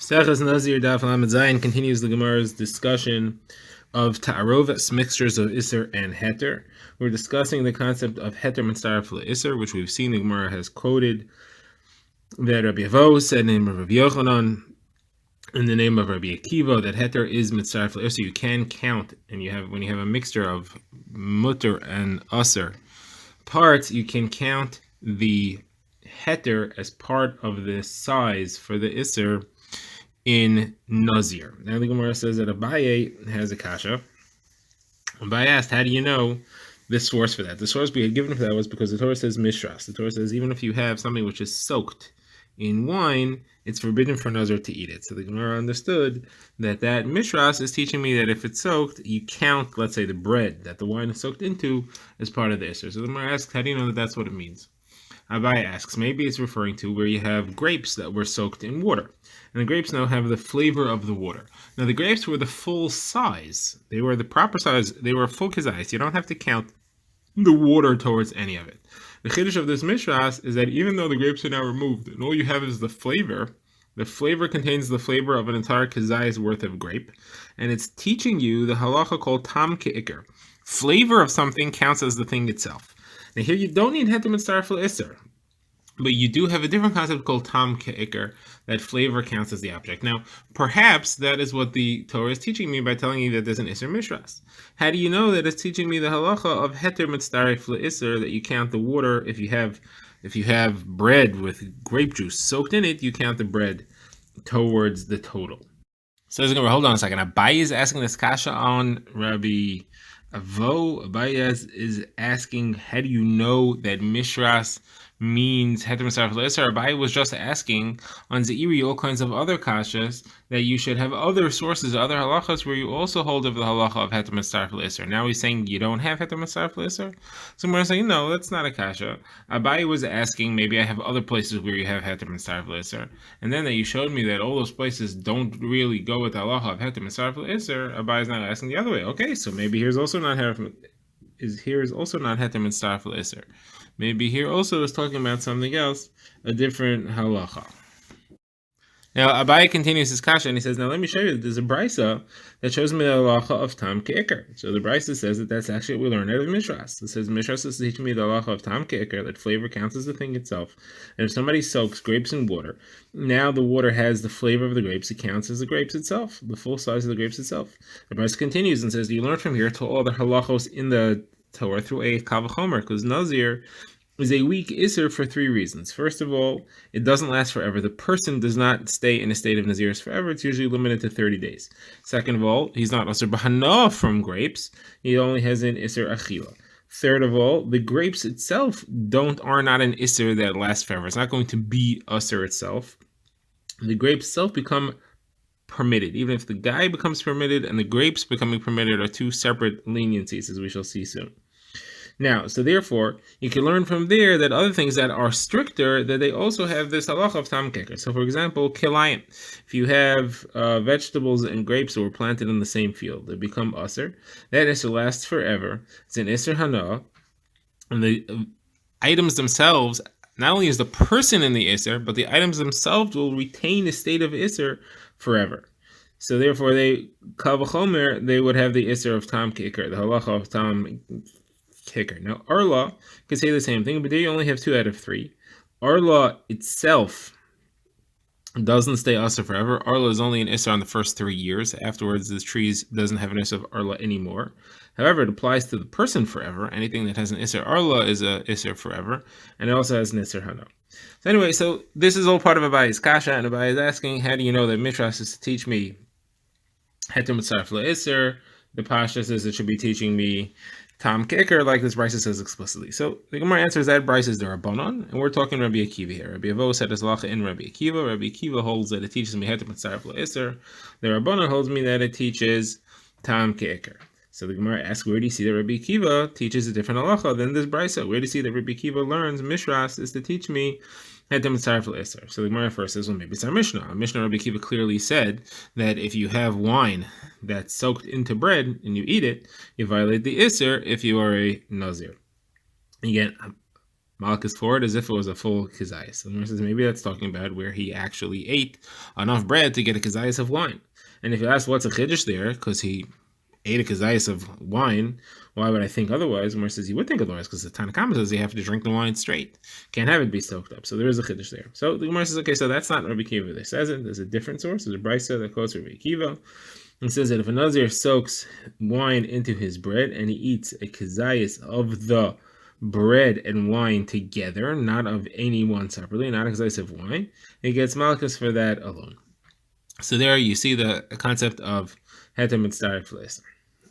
Nazir Daf Zayin continues the Gemara's discussion of ta'aroves, mixtures of Isser and Heter. We're discussing the concept of Heter Mitzaref Isser, which we've seen the Gemara has quoted that Rabbi Avo said in the name of Rabbi Yochanan, in the name of Rabbi Akiva, that Heter is Mitzaref Isser. You can count, and when you have a mixture of Mutter and Usser parts, you can count the Heter as part of the size for the Isser in Nazir. Now the Gemara says that Abaye has a kasha. Abaye asked, how do you know the source for that? The source we had given for that was because the Torah says mishras. The Torah says even if you have something which is soaked in wine, it's forbidden for Nazir to eat it. So the Gemara understood that mishras is teaching me that if it's soaked, you count, let's say, the bread that the wine is soaked into as part of the Isser. So the Gemara asks, how do you know that that's what it means? Abaye asks, maybe it's referring to where you have grapes that were soaked in water. And the grapes now have the flavor of the water. Now the grapes were the full size. They were the proper size. They were full concise. You don't have to count the water towards any of it. The chiddush of this mishras is that even though the grapes are now removed and all you have is the flavor contains the flavor of an entire kazai's worth of grape. And it's teaching you the halacha called tam ke'ikr. Flavor of something counts as the thing itself. Now here you don't need heter mitzaref l'isser, but you do have a different concept called tam ke'ikr, that flavor counts as the object. Now, perhaps that is what the Torah is teaching me by telling you that there's an isser mishras. How do you know that it's teaching me the halacha of heter mitzaref l'isser, that you count the water if you have bread with grape juice soaked in it, you count the bread towards the total. So hold on a second. Abaye is asking this kasha on Rabbi Avo. Abaye is asking, how do you know that mishras means heter mitzaref l'isser? Abaye was just asking on Zeiri all kinds of other kashas that you should have other sources, other halachas where you also hold of the halacha of heter mitzaref l'isser. Now he's saying you don't have heter mitzaref l'isser. So we're saying no, that's not a kasha. Abaye was asking, maybe I have other places where you have heter mitzaref l'isser, and then that you showed me that all those places don't really go with the halacha of heter mitzaref l'isser. Abaye is not asking the other way. Okay, so maybe here's also not heter mitzaref l'isser. Maybe here also is talking about something else, a different halacha. Now Abaye continues his kasha and he says, now let me show you that there's a brisa that shows me the halacha of tam ke'ikr. So the brisa says that that's actually what we learn out of mishras. It says mishras is teaching me the halacha of tam ke'ikr, that flavor counts as the thing itself. And if somebody soaks grapes in water, now the water has the flavor of the grapes, it counts as the grapes itself, the full size of the grapes itself. The brisa continues and says, you learn from here to all the halachos in the Torah through a kal v'chomer, because Nazir is a weak Isser for three reasons. First of all, it doesn't last forever. The person does not stay in a state of Naziris forever. It's usually limited to 30 days. Second of all, he's not Asr B'Hana from grapes. He only has an Isser Achila. Third of all, the grapes itself are not an Isser that lasts forever. It's not going to be Asr itself. The grapes itself become permitted. Even if the guy becomes permitted and the grapes becoming permitted are two separate leniencies, as we shall see soon. Now, so therefore, you can learn from there that other things that are stricter, that they also have this halacha of tam ke'ikr. So, for example, kilayim. If you have vegetables and grapes that were planted in the same field, they become aser. That isser lasts forever. It's an isser hana. And the items themselves, not only is the person in the isser, but the items themselves will retain a state of isser forever. So therefore, kal v'chomer, they would have the isser of tam ke'ikr, the halacha of tam ke'ikr. Now, Arla can say the same thing, but there you only have 2 out of 3. Arla itself doesn't stay Asr forever. Arla is only an Isser on the first 3 years. Afterwards, the trees doesn't have an Isser of Arla anymore. However, it applies to the person forever. Anything that has an Isser Arla is a Isser forever, and it also has an Isser Hana. So anyway, so this is all part of Abaye's kasha, and Abaye is asking, how do you know that Mishras is to teach me heter mitzaref l'isser? The Pasha says it should be teaching me tam ke'ikr, like this brisa says explicitly. So the Gemara answers that brisa is the Rabbanon, and we're talking Rabbi Akiva here. Rabbi Avo said his halacha in Rabbi Akiva. Rabbi Akiva holds that it teaches me heter mitzaref l'isser. The Rabbanon holds me that it teaches tam ke'ikr. So the Gemara asks, where do you see that Rabbi Akiva teaches a different halacha than this brisa? Where do you see that Rabbi Akiva learns mishras is to teach me heter mitzaref l'isser? So the Gemara first says, well, maybe it's our Mishnah. Our Mishnah, Rabbi Akiva clearly said that if you have wine that's soaked into bread and you eat it, you violate the isser if you are a nazir. Again, malchus for it as if it was a full kazayas. So the Gemara says maybe that's talking about where he actually ate enough bread to get a kazayas of wine. And if you ask what's a chiddush there, because he ate a kazayas of wine, why would I think otherwise? Gemara says he would think otherwise because the Tanakama says you have to drink the wine straight, can't have it be soaked up. So there is a chiddush there. So the Gemara says, okay, so that's not Rabbi Akiva. They says it. There's a different source. There's a brisa that quotes Rabbi Akiva. It says that if a Nazir soaks wine into his bread and he eats a kazayas of the bread and wine together, not of any one separately, not a kazayas of wine, he gets malchus for that alone. So there you see the concept of heter mitzaref l'eser.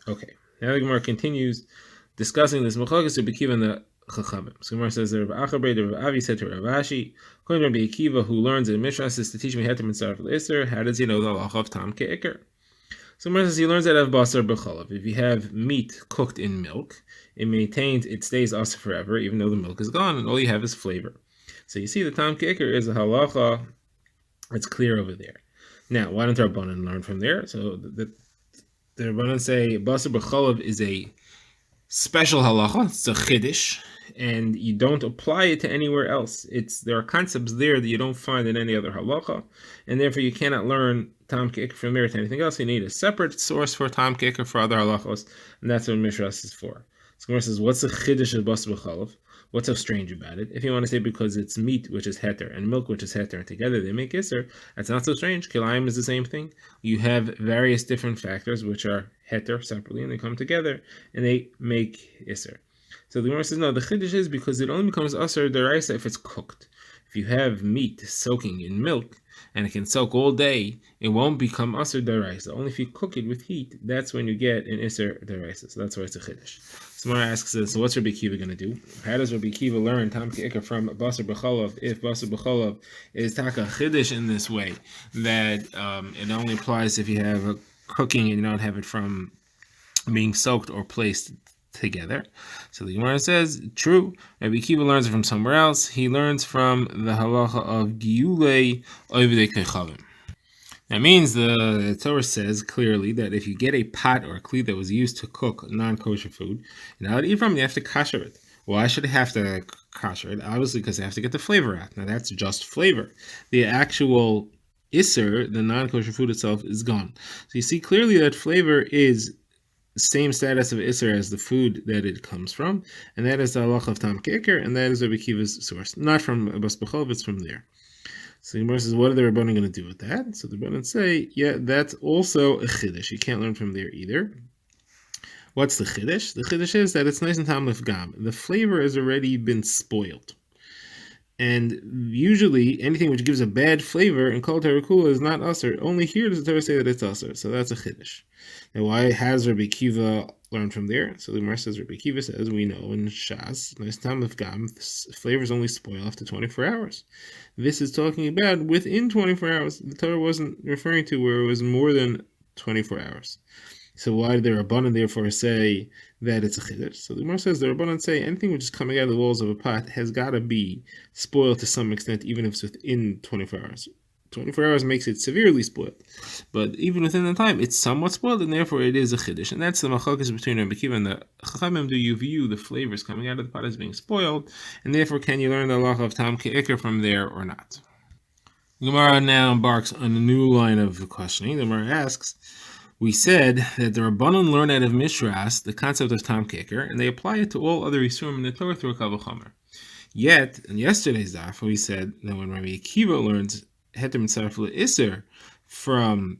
Okay, now the Gemara continues discussing this machlokes Rabbi Akiva and the Chachamim. So Gemara says that Rabbi Achabre, the Rabbi Avi said to Rav Ashi, according to Rabbi Akiva, who learns in Mishras is to teach me heter mitzaref l'eser, how does he know the halacha of tam ke'ikr? So Gemara says he learns that of basar b'chalav. If you have meat cooked in milk, it stays asr forever, even though the milk is gone, and all you have is flavor. So you see the tam ke'ikr is a halacha. It's clear over there. Now, why don't our Rabbanan learn from there? So the Rabbanan say basar b'chalav is a special halacha. It's a chiddush, and you don't apply it to anywhere else. There are concepts there that you don't find in any other halacha, and therefore you cannot learn tam ke'ikr from there to anything else. You need a separate source for tam ke'ikr for other halachos, and that's what Mishras is for. So Gemara says, what's the chiddush of basar b'chalav? What's so strange about it? If you want to say because it's meat, which is heter, and milk, which is heter, and together they make iser, that's not so strange. Kilayim is the same thing. You have various different factors which are heter separately, and they come together, and they make iser. So the Gemara says, no, the chiddush is because it only becomes asr deraisa if it's cooked. If you have meat soaking in milk, and it can soak all day, it won't become asr deraisa. Only if you cook it with heat, that's when you get an iser deraisa. So that's why it's a chiddush. Somebody asks us, so what's Rabbi Akiva going to do? How does Rabbi Akiva learn tam ke'ikr from basar b'chalav if basar b'chalav is taka chiddush in this way, that it only applies if you have a cooking and you don't have it from being soaked or placed together? So the Gemara says, true, Rabbi Akiva learns it from somewhere else. He learns from the halacha of giyulei oivdei kechavim. That means the Torah says clearly that if you get a pot or a kli that was used to cook non-kosher food, you're not allowed to eat from it, you have to kasher it. Why should it have to kasher it? Obviously because they have to get the flavor out. Now that's just flavor. The actual iser, the non-kosher food itself, is gone. So you see clearly that flavor is the same status of iser as the food that it comes from, and that is the halacha of tam ke'ikr, and that is Rabbi Akiva's source. Not from basar b'chalav, it's from there. So the Gemara says, what are the Rabbanan going to do with that? So the Rabbanan say, yeah, that's also a chiddush. You can't learn from there either. What's the chiddush? The chiddush is that it's nice and tam lefgam. The flavor has already been spoiled. And usually, anything which gives a bad flavor in kol Torah kula is not asr. Only here does the Torah say that it's asr. So that's a chiddush. And why has Rabbi Akiva learned from there? So the Gemara says, Rabbi Akiva says, we know in Shas, nice tam lefgam, flavors only spoil after 24 hours. This is talking about within 24 hours. The Torah wasn't referring to where it was more than 24 hours. So why did the Rabbanan therefore say that it's a chiddush? So the Gemara says the Rabbanan say anything which is coming out of the walls of a pot has got to be spoiled to some extent, even if it's within 24 hours. 24 hours makes it severely spoiled, but even within the time, it's somewhat spoiled, and therefore it is a chiddush. And that's the machlokes between Rabbi Akiva and the Chachamim. Do you view the flavors coming out of the pot as being spoiled, and therefore can you learn the halacha of tam ke'ikr from there or not? Gemara now embarks on a new line of questioning. The Gemara asks, we said that the Rabbanan learn out of Mishras the concept of tam ke'ikr, and they apply it to all other Yisurim in the Torah through a kal v'chomer. Yet, in yesterday's daf, we said that when Rabbi Akiva learns heter mitzaref l'eser from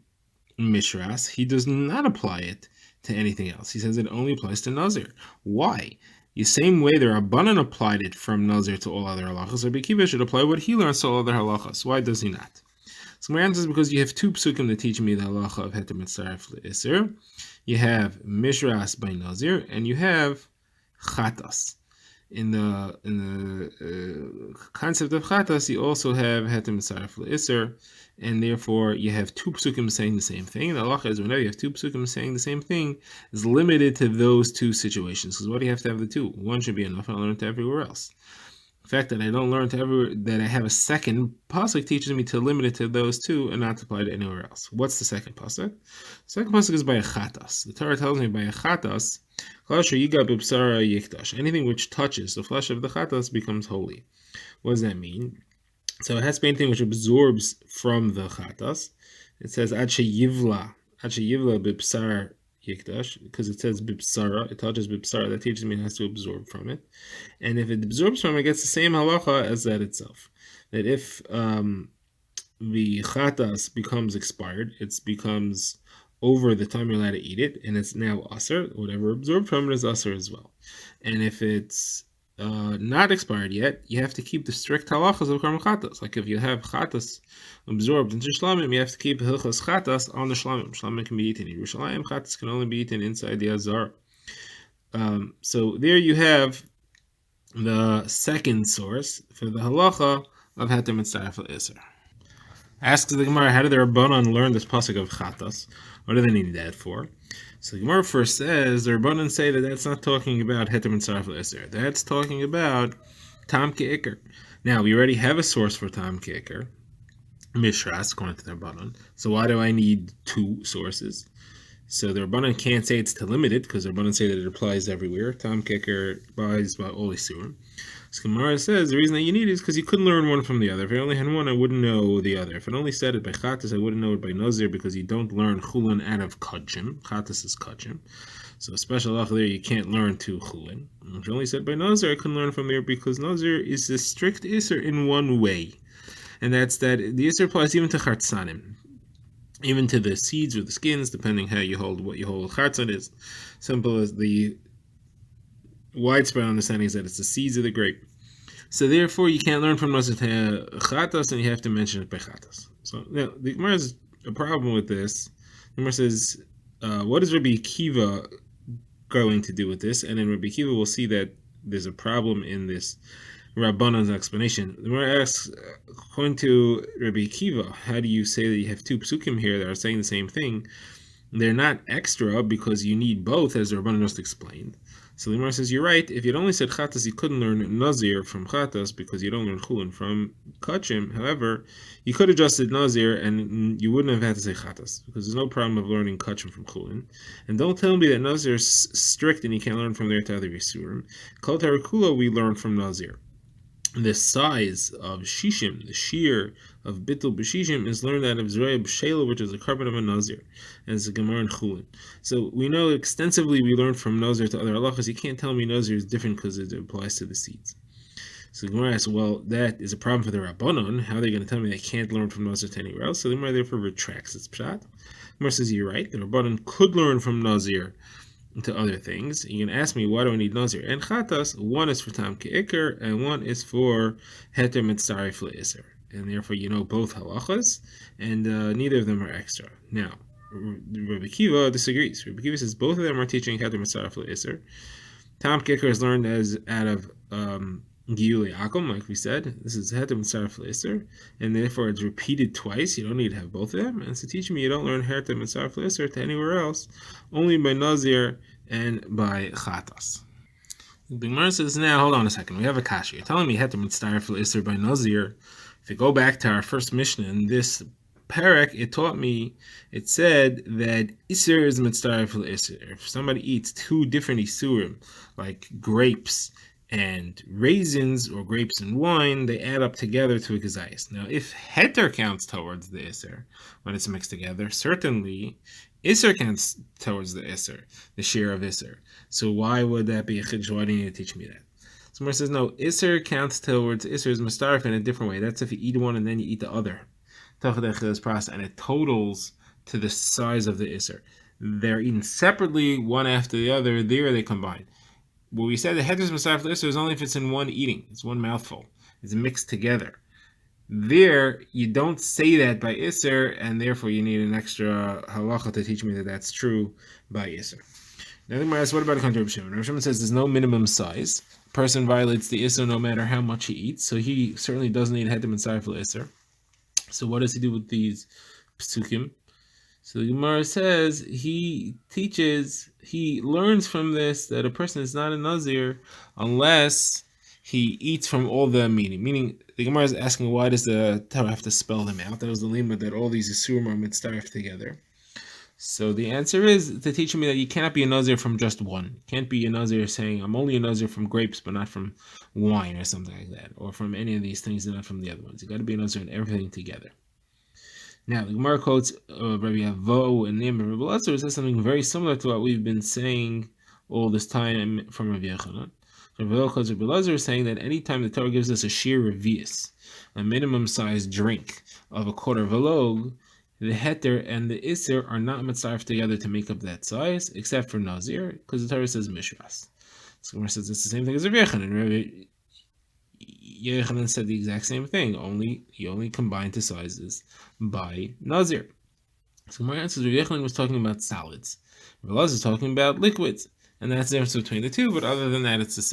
Mishras, he does not apply it to anything else. He says it only applies to Nazir. Why? The same way the Rabbanan applied it from Nazir to all other halachas, Rabbi Akiva should apply what he learns to all other halachas. Why does he not? So my answer is because you have two psukim that teach me the halacha of heter mitzaref l'eser. You have Mishras by Nazir, and you have Chatas. In the concept of chatas, you also have heter mitzaref l'eser, and therefore you have two psukim saying the same thing. The halacha is whenever you have two psukim saying the same thing, is limited to those two situations. Because what do you have to have the two? One should be enough, and I'll learn it everywhere else. fact that I don't learn that I have a second pasuk teaches me to limit it to those two and not to apply to anywhere else. What's the second pasuk? The second pasuk is by a chatas. The Torah tells me by a chatas, anything which touches the flesh of the chatas becomes holy. What does that mean? So it has to be anything which absorbs from the chatas. It says ad sheyivla bibsar yikdash, because it says bibsara, it touches bibsara, that teaches me it has to absorb from it. And if it absorbs from it, it gets the same halacha as that itself. That if the chatas becomes expired, it becomes over the time you're allowed to eat it, and it's now aser, whatever absorbed from it is aser as well. And if it's not expired yet, you have to keep the strict halachas of karm chatas. Like if you have chatas absorbed into shlamim, you have to keep hilchos chatas on the shlamim. Shlamim can be eaten in Yerushalayim. Chatas can only be eaten inside the azar. So there you have the second source for the halacha of heter mitzaref l'isur. Asks the Gemara, how did the Rabbanan learn this pasuk of chatas? What do they need that for? So the Gemara first says, the Rabbanan say that that's not talking about heter mitzaref l'isur. That's talking about tam ke'ikr. Now, we already have a source for tam ke'ikr, mishras, according to the Rabbanan. So why do I need two sources? So the Rabbanan can't say it's to limit it, because the Rabbanan say that it applies everywhere. Tam ke'ikr applies by all isurim. So Gemara says the reason that you need it is because you couldn't learn one from the other. If I only had one, I wouldn't know the other. If it only said it by chatas, I wouldn't know it by nazir, because you don't learn chulin out of kachim. Chatas is kachim. So a special halacha there, you can't learn two chulin. If it only said by nazir, I couldn't learn from there, because nazir is a strict iser in one way. And that's that the iser applies even to chartzanim, even to the seeds or the skins, depending how you hold what you hold. Chartzan is simple as the widespread understanding is that it's the seeds of the grape. So therefore, you can't learn from Nazir to chatas, and you have to mention it by chatas. So now the Gemara has a problem with this. The Gemara says, what is Rabbi Akiva going to do with this? And in Rabbi Akiva, we'll see that there's a problem in this Rabbanan's explanation. The Gemara asks, according to Rabbi Akiva, how do you say that you have two psukim here that are saying the same thing? They're not extra because you need both, as the Rabbanan just explained. So the Gemara says, you're right. If you'd only said chatas, you couldn't learn nazir from chatas because you don't learn chulin from kachim. However, you could have just said nazir and you wouldn't have had to say chatas, because there's no problem of learning kachim from chulin. And don't tell me that nazir is strict and you can't learn from there to other yisurim. Kol tarakula we learn from nazir. The size of shishim, the shear of bittul b'shishim, is learned out of zraya b'shela, which is a carbon of a nazir, and it's a gemara in chulin. So we know extensively we learned from nazir to other halachas. You can't tell me nazir is different because it applies to the seeds. So the Gemara asks, well, that is a problem for the Rabbanon. How are they going to tell me they can't learn from nazir to anywhere else? So the Gemara therefore retracts its pshat. The Gemara says, you're right. The Rabbanon could learn from nazir to other things. You can ask me, why do I need nazir and chatas? One is for tam ke'ikr, and one is for heter mitzaref l'isur. And therefore, you know both halachas, and neither of them are extra. Now, Rabbi Akiva disagrees. Rabbi Akiva says both of them are teaching heter mitzaref l'isur. Tam ke'ikr is learned as out of Giyulei Akum, like we said. This is heter mitzaref l'isur, and therefore it's repeated twice. You don't need to have both of them. And so teach me you don't learn heter mitzaref l'isur to anywhere else, only by nazir and by chatas. The Gemara says, now hold on a second. We have a kasha. You're telling me heter mitzaref l'isur by nazir. If you go back to our first Mishnah in this parak, it said that isur is mitzaref l'isur. If somebody eats two different isurim, like grapes and raisins, or grapes and wine, they add up together to a gezayis. Now, if heter counts towards the isur when it's mixed together, certainly isur counts towards the isur, the share of isur. So why would that be a chiddush? Why do you need to teach me that? So Gemara says, no, isur counts towards isur is mistarif in a different way. That's if you eat one and then you eat the other, and it totals to the size of the isur. They're eaten separately, one after the other. There they combine. What we said, the heter is mistarif l'isur is only if it's in one eating. It's one mouthful. It's mixed together. There, you don't say that by isur, and therefore you need an extra halacha to teach me that that's true by isur. Now the Gemara asks, what about a contrary Rav Shimon? Rav Shimon says there's no minimum size. A person violates the isur no matter how much he eats, so he certainly doesn't need heter mitzaref l'isur. So what does he do with these psukim? So the Gemara says he learns from this that a person is not a nazir unless he eats from all the meaning. Meaning, the Gemara is asking, why does the Torah have to spell them out? That was the limit that all these Isurim are mitzaref together. So the answer is to teach me that you cannot be a Nazir from just one. You can't be a Nazir saying, I'm only a Nazir from grapes, but not from wine or something like that, or from any of these things and not from the other ones. You got to be a Nazir in everything together. Now, the Gemara quotes Rabbi Avo and Nim and Rabbi Lazar says something very similar to what we've been saying all this time from Rabbi Yochanan. Rabbi Lazar is saying that anytime the Torah gives us a shir revius, a minimum size drink of a quarter of a log, the heter and the iser are not mitzaref together to make up that size, except for Nazir, because the Torah says mishras. So Gemara says it's the same thing as Rabbi Yochanan. Rabbi Yochanan said the exact same thing. He only combined the sizes by Nazir. So Gemara answers Rabbi Yochanan was talking about solids. Rabbi Lazar is talking about liquids, and that's the difference between the two. But other than that, it's the same.